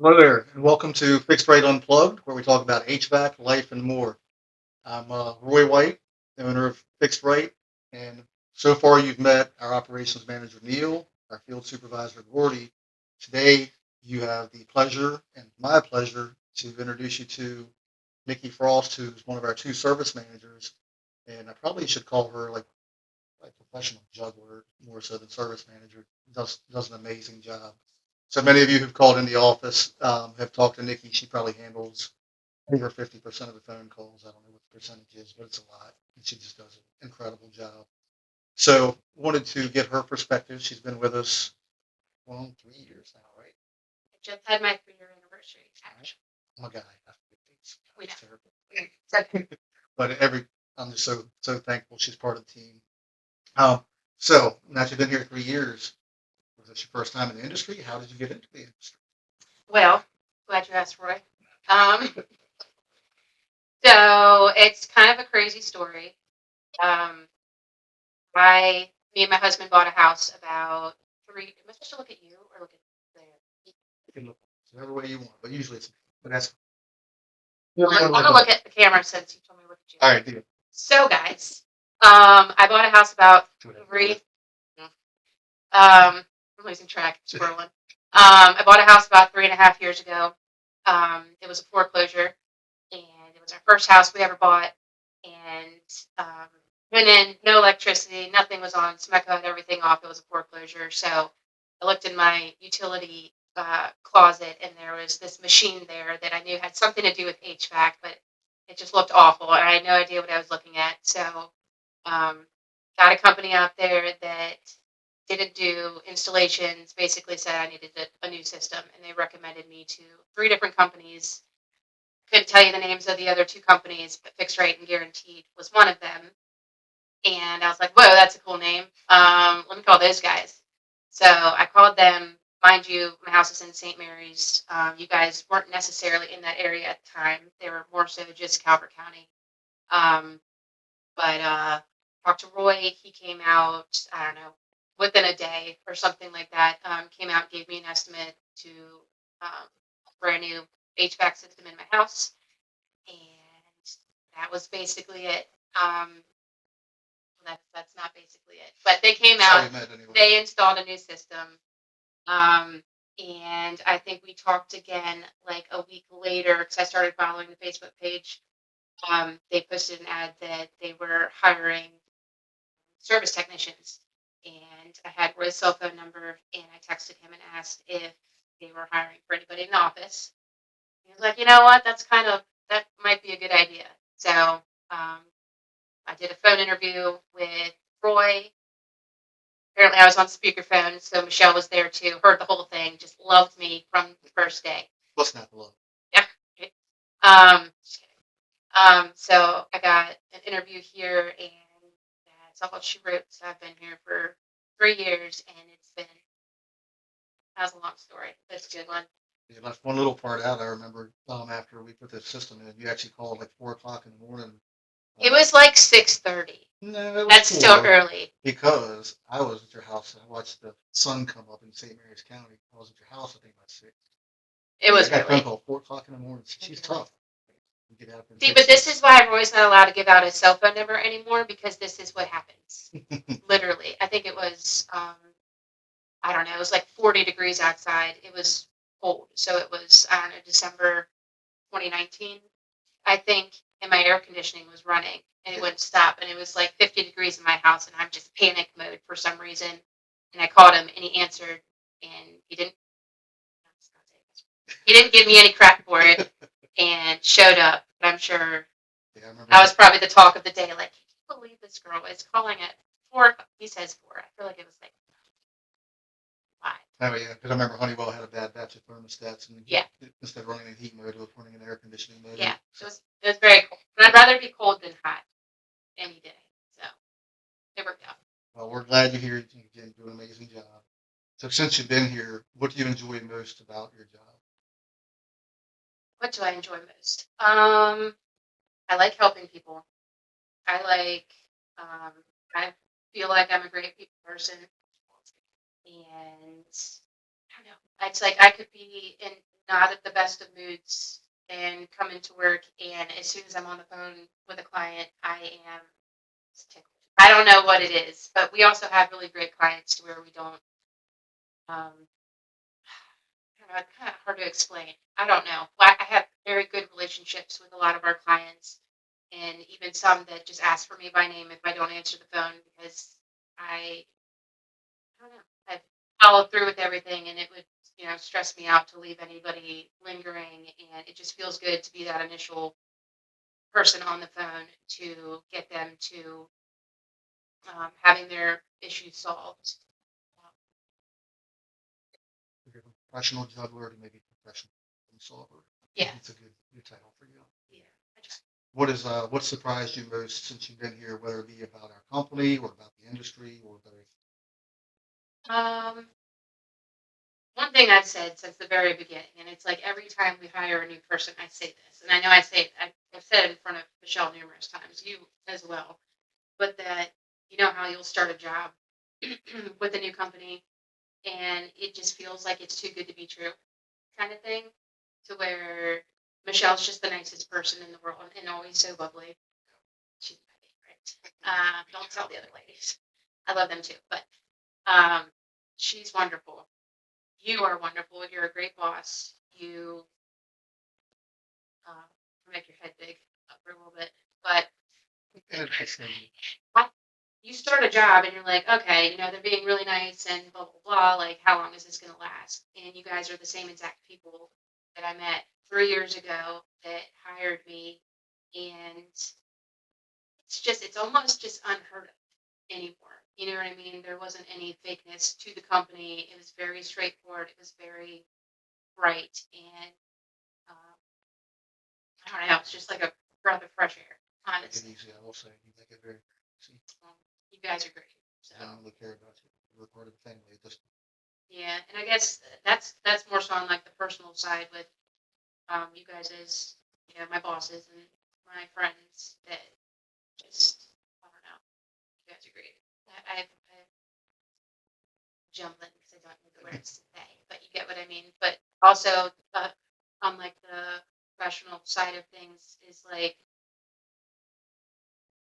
Hello there, and welcome to Fixed Rate Unplugged, where we talk about HVAC, life, and more. I'm Roy White, the owner of Fixed Rate, and so far you've met our operations manager Neil, our field supervisor Gordy. Today you have the pleasure and my pleasure to introduce you to Nikki Frost, who's one of our two service managers, and I probably should call her like professional juggler more so than service manager. Does an amazing job. So many of you who've called in the office have talked to Nikki. She probably handles over 50% of the phone calls. I don't know what the percentage is, but it's a lot. And she just does an incredible job. So wanted to get her perspective. She's been with us, well, 3 years now, right? I just had my 3-year anniversary, actually. I'm a guy. I forget things. We It's know. terrible. It's okay. But I'm just so thankful she's part of the team. So now she's been here 3 years. Was this your first time in the industry? How did you get into the industry? Well, glad you asked, Roy. Um, so it's kind of a crazy story. Um, me and my husband bought a house about three. Am I supposed to look at you or look at there? You can look whatever way you want, but usually but that's I'm gonna look at the camera since you told me to look at you. all right, deal. So, guys, I bought a house about three. I'm losing track. Scrolling. I bought a house about 3.5 years ago. It was a foreclosure, and it was our first house we ever bought. And went in, no electricity, nothing was on. Smeco had everything off. It was a foreclosure. So I looked in my utility closet, and there was this machine there that I knew had something to do with HVAC, but it just looked awful, and I had no idea what I was looking at. So got a company out there that didn't do installations, basically said I needed a new system, and they recommended me to three different companies. Couldn't tell you the names of the other two companies, but Fixed Rate and Guaranteed was one of them. And I was like, whoa, that's a cool name. Let me call those guys. So I called them. Mind you, my house is in St. Mary's. You guys weren't necessarily in that area at the time. They were more so just Calvert County. Um, but talked to Roy. He came out, I don't know, within a day or something like that. Came out, gave me an estimate to um, brand new HVAC system in my house, and that was basically it. That's not basically it, but they came That's how out. we met anyway. They installed a new system, and I think we talked again like a week later because I started following the Facebook page. They posted an ad that they were hiring service technicians. And I had Roy's cell phone number, and I texted him and asked if they were hiring for anybody in the office. He was like, you know what, that might be a good idea. So I did a phone interview with Roy. Apparently, I was on speakerphone, so Michelle was there too, heard the whole thing, just loved me from the first day. Let's not love. Yeah. Just kidding. So I got an interview here, and that's all she wrote. So I've been here for 3 years, and that's a long story. That's a good one. You left one little part out. I remember after we put the system in, you actually called like 4 o'clock in the morning. It was like 6:30. No, it was That's still early. because I was at your house. I watched the sun come up in St. Mary's County. I was at your house, I think, about 6. It was I got a phone early. call 4 o'clock in the morning. She's tough. You get out there and See, fix but this is why Roy's not allowed to give out his cell phone number anymore because this is what happens. Literally, I think it was I don't know. It was like 40 degrees outside. It was cold, so it was I don't know December 2019, I think, and my air conditioning was running and it wouldn't stop, and it was like 50 degrees in my house, and I'm just panic mode for some reason. And I called him, and he answered, and he didn't give me any crap for it, and showed up. But I'm sure Yeah, I remember. I was probably the talk of the day. Like, can you believe this girl is calling at 4? He says 4. I feel like it was like 5. Oh yeah, because I remember Honeywell had a bad batch of thermostats, and Yeah. instead of running in heat mode, it was running in air conditioning mode. Yeah, it was very cold. But I'd rather be cold than hot any day. So it worked out. Well, we're glad you're here. You're doing an amazing job. So since you've been here, what do you enjoy most about your job? What do I enjoy most? I like helping people. I like. I feel like I'm a great people person, and I don't know. It's like I could be in not at the best of moods and come into work, and as soon as I'm on the phone with a client, I am tickled. I don't know what it is, but we also have really great clients to where we don't. Um, I don't know, it's kind of hard to explain. I don't know. I have very good relationships with a lot of our clients, and even some that just ask for me by name if I don't answer the phone because I, I don't know. I follow through with everything, and it would stress me out to leave anybody lingering, and it just feels good to be that initial person on the phone to get them to having their issues solved. You're a professional juggler to maybe professional problem solver. Yeah, It's a good title for you. yeah. I just, What surprised you most since you've been here, whether it be about our company or about the industry or whether um, one thing I've said since the very beginning, and it's like every time we hire a new person, I say this, and I know I've said it in front of Michelle numerous times, you as well, but that how you'll start a job with a new company, and it just feels like it's too good to be true, kind of thing, to where Michelle's just the nicest person in the world and always so bubbly. She's my favorite. Don't tell the other ladies. I love them too, but um, she's wonderful. You are wonderful. You're a great boss. You make your head big up for a little bit, but I, you start a job and you're like, okay, they're being really nice and blah blah blah. Like, how long is this going to last? And you guys are the same exact people that I met 3 years ago that hired me, and it's almost just unheard of anymore. You know what I mean? There wasn't any fakeness to the company. It was very straightforward. It was very bright, and um, I don't know. It's just like a breath of fresh air, make it honestly. easy, I will say you make it very easy. You guys are great. So I don't really care about you. We're part of the family at this yeah, and I guess that's more so on like the personal side with you guys as my bosses and my friends that just I don't know. You guys are great. I've jumbling because I don't know the words to say, but you get what I mean. But also on like the professional side of things is like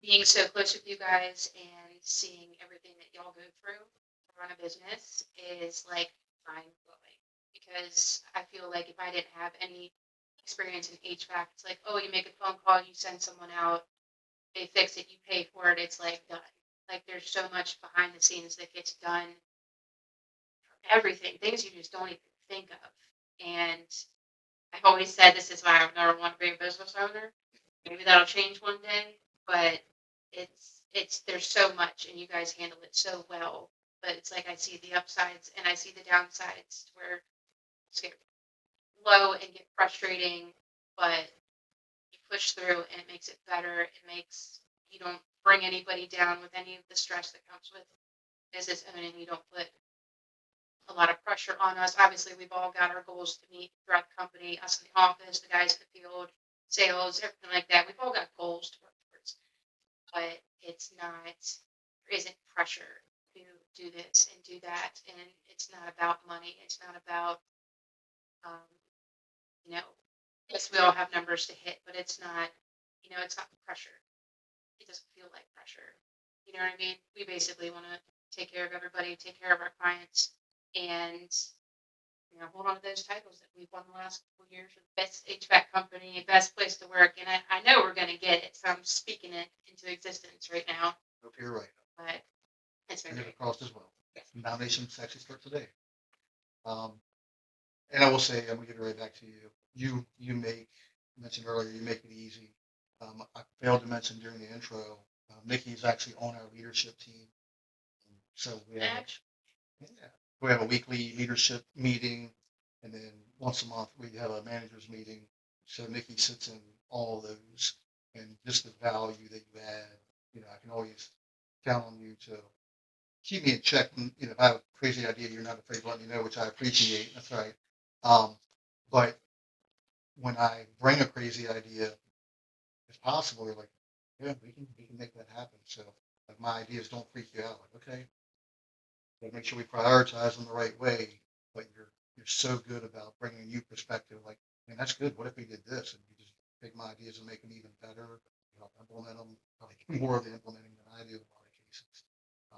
being so close with you guys and seeing everything that y'all go through to run a business is like mind blowing. Because I feel like if I didn't have any experience in HVAC, it's like, oh, you make a phone call, you send someone out, they fix it, you pay for it, it's like done. Like there's so much behind the scenes that gets done, everything, things you just don't even think of. And I've always said this is why I would never want to be a business owner. Maybe that'll change one day, but it's there's so much and you guys handle it so well. But it's like I see the upsides and I see the downsides where it's get low and get frustrating, but you push through and it makes it better. It makes you don't bring anybody down with any of the stress that comes with business owning. You don't put a lot of pressure on us. Obviously, we've all got our goals to meet throughout the company, us in the office, the guys in the field, sales, everything like that. We've all got goals to work towards, but it's not, there isn't pressure to do this and do that. And it's not about money. It's not about, um, you know, yes, we all have numbers to hit, but it's not, it's not pressure. It doesn't feel like pressure. You know what I mean? We basically want to take care of everybody, take care of our clients, and hold on to those titles that we've won the last couple years with best HVAC company, best place to work. And I know we're going to get it, so I'm speaking it into existence right now. hope you're right. But it's been Fingers great. crossed as well. Nominations actually start today. Um, and I will say, I'm gonna get right back to you. You mentioned earlier, you make it easy. I failed to mention during the intro, Nikki is actually on our leadership team. So Actually, yeah, we have a weekly leadership meeting, and then once a month we have a managers meeting. So Nikki sits in all of those, and just the value that you add. I can always count on you to keep me in check. And, if I have a crazy idea, you're not afraid to let me know, which I appreciate. That's right. Um, but when I bring a crazy idea, if possible, you're like, yeah, we can make that happen. So like my ideas don't freak you out. Like, okay, gotta make sure we prioritize them the right way, but you're so good about bringing a new perspective. Like, man, that's good. What if we did this? And you just take my ideas and make them even better. You know, implement them. Probably more of the implementing than I do in a lot of cases,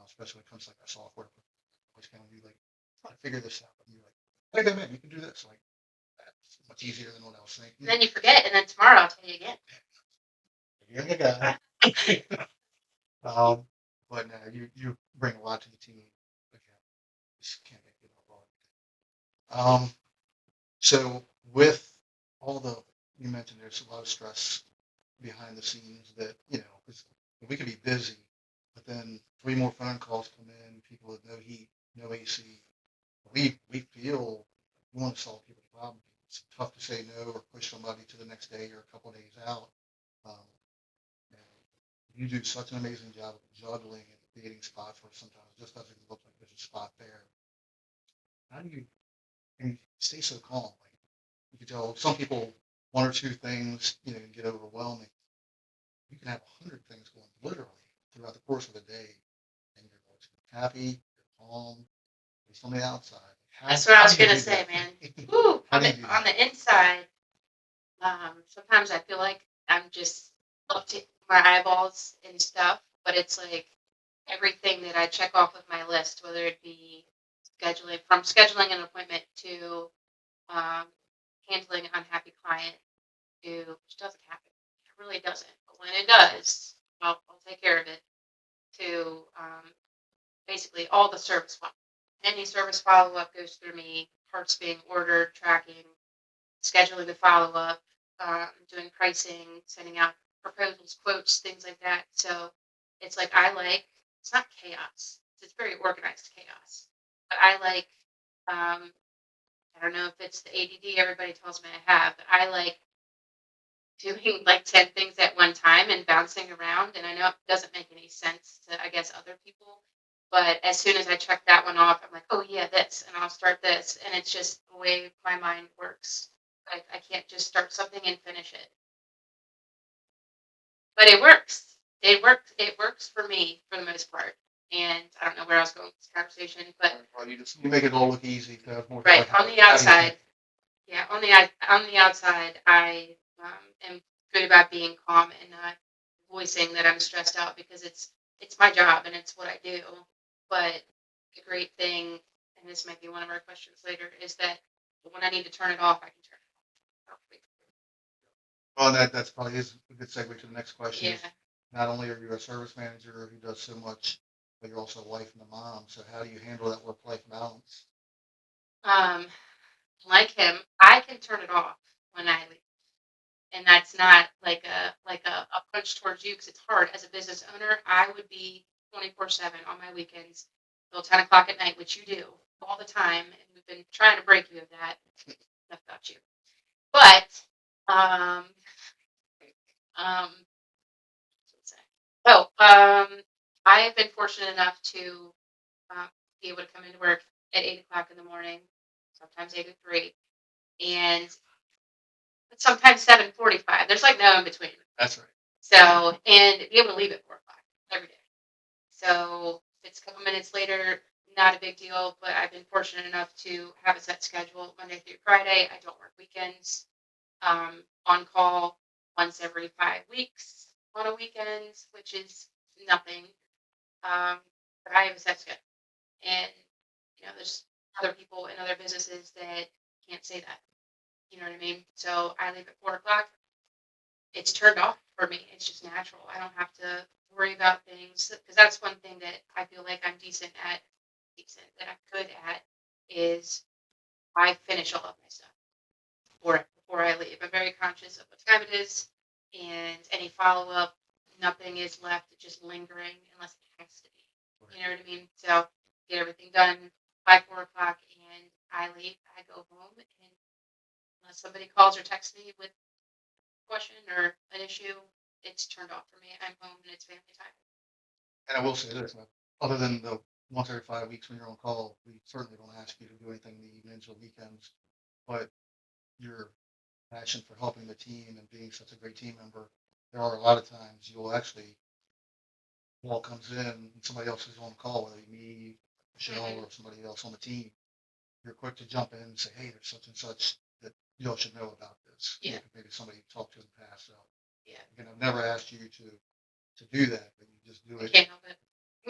especially when it comes to like our software. Always kind of you like trying to figure this out. And you're like, hey, man, you can do this. Like, that's much easier than what I was thinking. And then you forget, and then tomorrow I'll tell you again. You're the guy. But no, you bring a lot to the team. Again, just can't make it all. So with all the you mentioned, there's a lot of stress behind the scenes that 'cause we could be busy, but then 3 more phone calls come in, people with no heat, no AC. We feel we want to solve people's problems. It's tough to say no or push somebody to the next day or a couple of days out. Um, and you do such an amazing job of juggling and creating spots where sometimes it just doesn't look like there's a spot there. How do you and stay so calm? Like you can tell some people 1 or 2 things, can get overwhelming. You can have 100 things going literally throughout the course of a day, and you're always happy, you're calm, at least on the outside. That's what I was do you gonna do say, that? man. Woo, How on do the you do on that? the inside, sometimes I feel like I'm just up to my eyeballs and stuff, but it's like everything that I check off of my list, whether it be scheduling an appointment to um, handling an unhappy client which doesn't happen. It really doesn't. But when it does, I'll take care of it. To basically all the service follow. Any service follow up goes through me. Parts being ordered, tracking, scheduling the follow up, doing pricing, sending out proposals, quotes, things like that. So it's like it's not chaos. It's very organized chaos. But I like I don't know if it's the ADD everybody tells me I have, but I like doing like 10 things at one time and bouncing around. And I know it doesn't make any sense to, I guess, other people. But as soon as I check that one off, I'm like, oh, yeah, this, and I'll start this. And it's just the way my mind works. I can't just start something and finish it. But it works. It works for me for the most part. And I don't know where I was going with this conversation, but Well, you make it all look easy to have more. right Like, on the how do you outside, think? yeah, on the outside, I am good about being calm and not voicing that I'm stressed out because it's my job and it's what I do. But the great thing, and this might be one of our questions later, is that when I need to turn it off, I can turn it off. Well, that's probably is a good segue to the next question. Yeah. Is not only are you a service manager who does so much, but you're also a wife and a mom. So how do you handle that work-life balance? Um, like him, I can turn it off when I leave. And that's not like a punch towards you because it's hard as a business owner. I would be 24/7 on my weekends till 10 o'clock at night, which you do all the time, and we've been trying to break you of that. Enough about you. But um what's that? Oh, I have been fortunate enough to uh, be able to come into work at 8 o'clock in the morning, sometimes 8 or 3, and sometimes 7:45. There's like no in between. That's right. So, and be able to leave at 4 o'clock every day. So, if it's a couple minutes later, not a big deal, but I've been fortunate enough to have a set schedule Monday through Friday. I don't work weekends. On call once every 5 weeks on a weekend, which is nothing. Um, but I have a set schedule. And, there's other people in other businesses that can't say that. You know what I mean? So I leave at 4 o'clock. It's turned off for me. It's just natural. I don't have to worry about things because that's one thing that I feel like I'm decent that I'm good at is I finish all of my stuff before I leave. I'm very conscious of what time it is and any follow up. Nothing is left just lingering unless it has to be. You know what I mean? So get everything done by 4 o'clock and I leave. I go home and unless somebody calls or texts me with question or an issue, it's turned off for me. I'm home and it's family time. And I will say this, other than the once every 5 weeks when you're on call, we certainly don't ask you to do anything in the evenings or weekends. But your passion for helping the team and being such a great team member, there are a lot of times you'll actually call comes in and somebody else is on call, whether it be me, Michelle, Mhm. or somebody else on the team. you're quick to jump in and say, hey, there's such and such that y'all should know about this. Yeah. Maybe somebody you talked to in the past. So Yeah. again, I've never asked you to do that, but you just do I it. can't help it.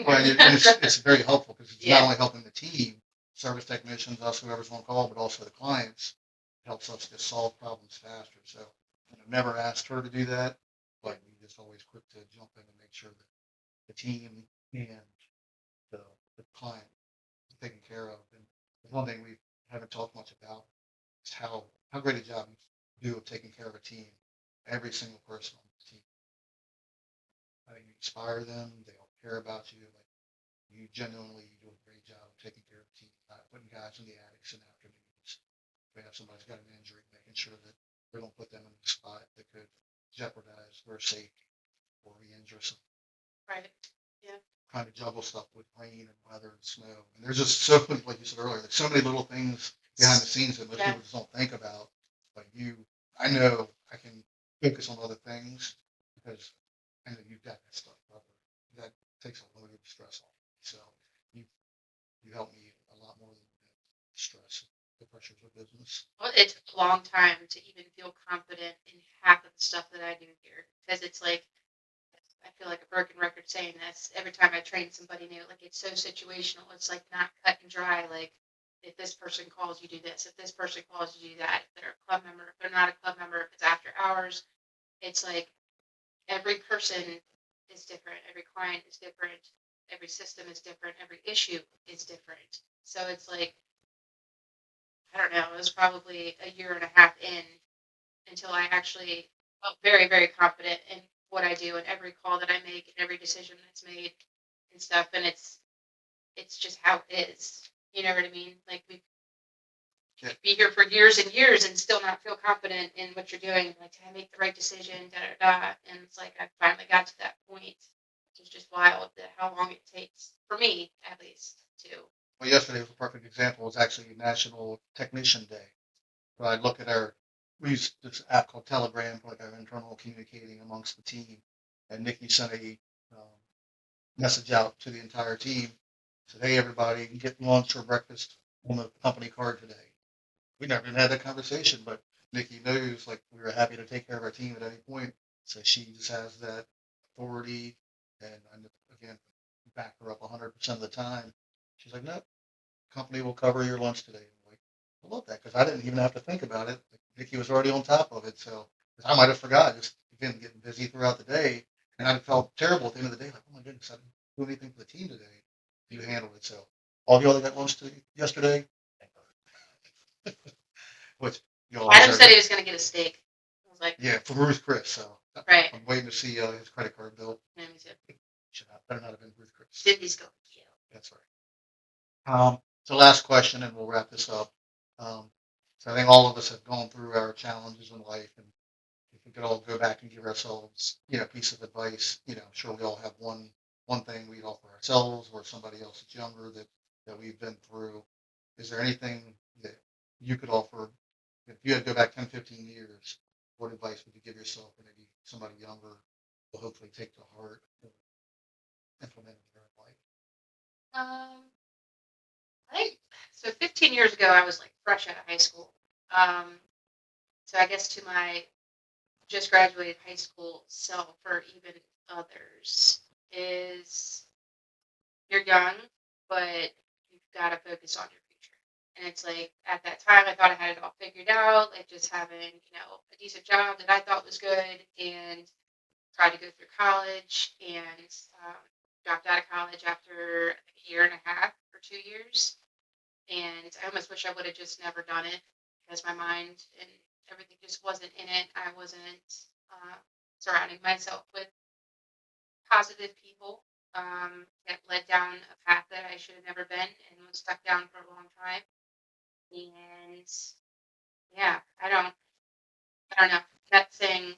Well, and it's very helpful because it's Yeah. not only helping the team, service technicians, us, whoever's on call, but also the clients. It helps us just solve problems faster. So I've never asked her to do that, but you just always quick to jump in and make sure that the team and the client is taken care of. And one thing we haven't talked much about is how great a job you do of taking care of a team, every single person on the team. I think you inspire them, they all care about you. Like you genuinely do a great job of taking care of the team, not putting guys in the attics in the afternoons. If we have somebody's got an injury, making sure that we don't put them in a spot that could jeopardize their safety or re-injure some. Right. Yeah. Trying to juggle stuff with rain and weather and snow. And there's just so many, like you said earlier, there's so many little things behind the scenes that most Yeah. people just don't think about. But I know I can focus on other things because I know you've got that stuff covered. That takes a load of stress off. So you you help me a lot more than the stress, the pressures of business. Well, it took a long time to even feel confident in half of the stuff that I do here because it's like I feel like a broken record saying this. Every time I train somebody new, like it's so situational. It's like not cut and dry. Like if this person calls, you do this. If this person calls, you do that. If they're a club member, if they're not a club member, if it's after hours, it's like every person is different. Every client is different. Every system is different. Every issue is different. So it's like I don't know. It was probably a year and a half in until I actually felt very, very confident in what I do and every call that I make and every decision that's made and stuff. And it's just how it is. You know what I mean? Like we Yeah. could be here for years and years and still not feel confident in what you're doing. Like, did I make the right decision? Da da da. And it's like I finally got to that point. It's just wild that how long it takes for me, at least, to. Well, yesterday was a perfect example. It was actually National Technician Day. But I look at we use this app called Telegram for like our internal communicating amongst the team. And Nikki sent a message out to the entire team. Said, hey, everybody, get lunch or breakfast on the company card today. We never even had that conversation, but Nikki knows like we were happy to take care of our team at any point. So she just has that authority. And again, back her up 100% of the time. She's like, no, company will cover your lunch today. I'm like, I love that because I didn't even have to think about it. Like, Nikki was already on top of it. So I might have forgot, just again, getting busy throughout the day. And I felt terrible at the end of the day, like, oh my goodness, I didn't do anything for the team today. You handled it. So all of y'all that got lunch yesterday, which y'all Adam said he was going to get a steak. I was like, yeah, for Ruth Chris. So right. I'm waiting to see his credit card bill. Yeah, me too. Better not have been Ruth Chris. Sydney's going to kill. That's right. So last question, and we'll wrap this up. So I think all of us have gone through our challenges in life, and if we could all go back and give ourselves, a piece of advice, I'm sure we all have one thing we'd offer ourselves or somebody else that's younger that we've been through. Is there anything that you could offer if you had to go back 10, 15 years? What advice would you give yourself or maybe somebody younger will hopefully take to heart and implement in their life? I think so. 15 years ago, I was like fresh out of high school. So I guess to my just graduated high school self, or even others, is you're young, but you've got to focus on your future. And it's like at that time, I thought I had it all figured out, like just having a decent job that I thought was good, and tried to go through college and dropped out of college after a year and a half or 2 years. And I almost wish I would have just never done it because my mind and everything just wasn't in it. I wasn't surrounding myself with positive people that led down a path that I should have never been and was stuck down for a long time. And yeah, I don't know. That thing,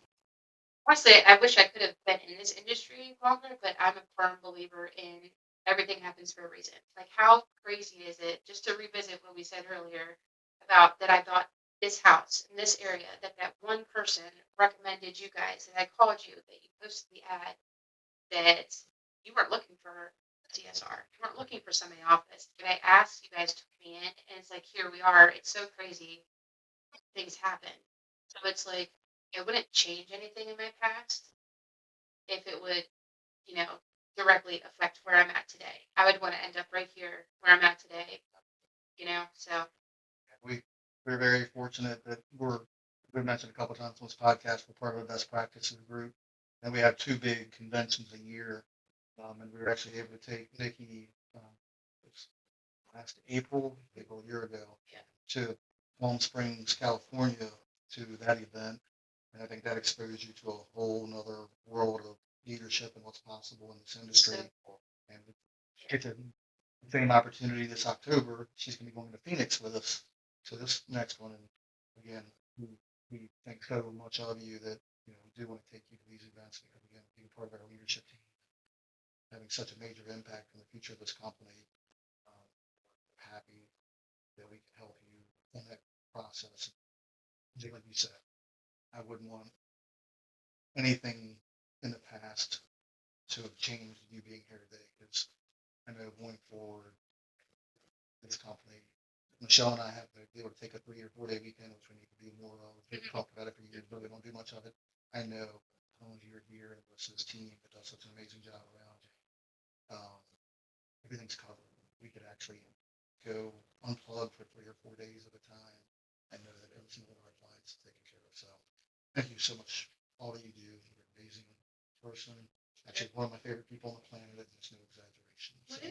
honestly, I wish I could have been in this industry longer, but I'm a firm believer in everything happens for a reason. Like, how crazy is it, just to revisit what we said earlier about that I bought this house in this area, that one person recommended you guys, that I called you, that you posted the ad, that you weren't looking for DSR. We weren't looking for somebody in the office. And I asked, you guys took me in, and it's like, here we are. It's so crazy. Things happen. So it's like, it wouldn't change anything in my past if it would, you know, directly affect where I'm at today. I would want to end up right here where I'm at today, so. We, we're very fortunate that we mentioned a couple times on this podcast, we're part of the best practices group. And we have two big conventions a year. And we were actually able to take Nikki, it was last April a year ago, Yeah. to Palm Springs, California, to that event. And I think that exposed you to a whole nother world of leadership and what's possible in this industry. So cool. And we get the same opportunity this October. She's going to be going to Phoenix with us to this next one. And again, we think so much of you that we do want to take you to these events because again, being part of our leadership team, having such a major impact on the future of this company. Happy that we can help you in that process. Just like you said, I wouldn't want anything in the past to have changed you being here today because I know going forward, this company, Michelle and I have to be able to take a 3 or 4 day weekend, which we need to do more of. We've talked about it for years, but we don't do much of it. I know as long as you're here and this is team that does such an amazing job around you, everything's covered. We could actually go unplug for 3 or 4 days at a time and know that every single one of our clients is taken care of. So thank you so much for all that you do. You're an amazing person. Actually, one of my favorite people on the planet. There's no exaggeration. So,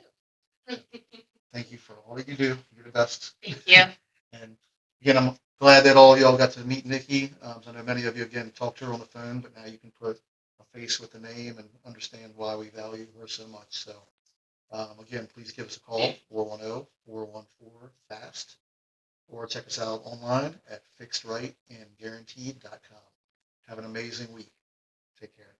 thank you for all that you do. You're the best. Thank you. And again, I'm glad that all of y'all got to meet Nikki. I know many of you, again, talked to her on the phone, but now you can put a face with the name and understand why we value her so much. So again, please give us a call, 410-414-FAST, or check us out online at fixedrightandguaranteed.com. Have an amazing week. Take care.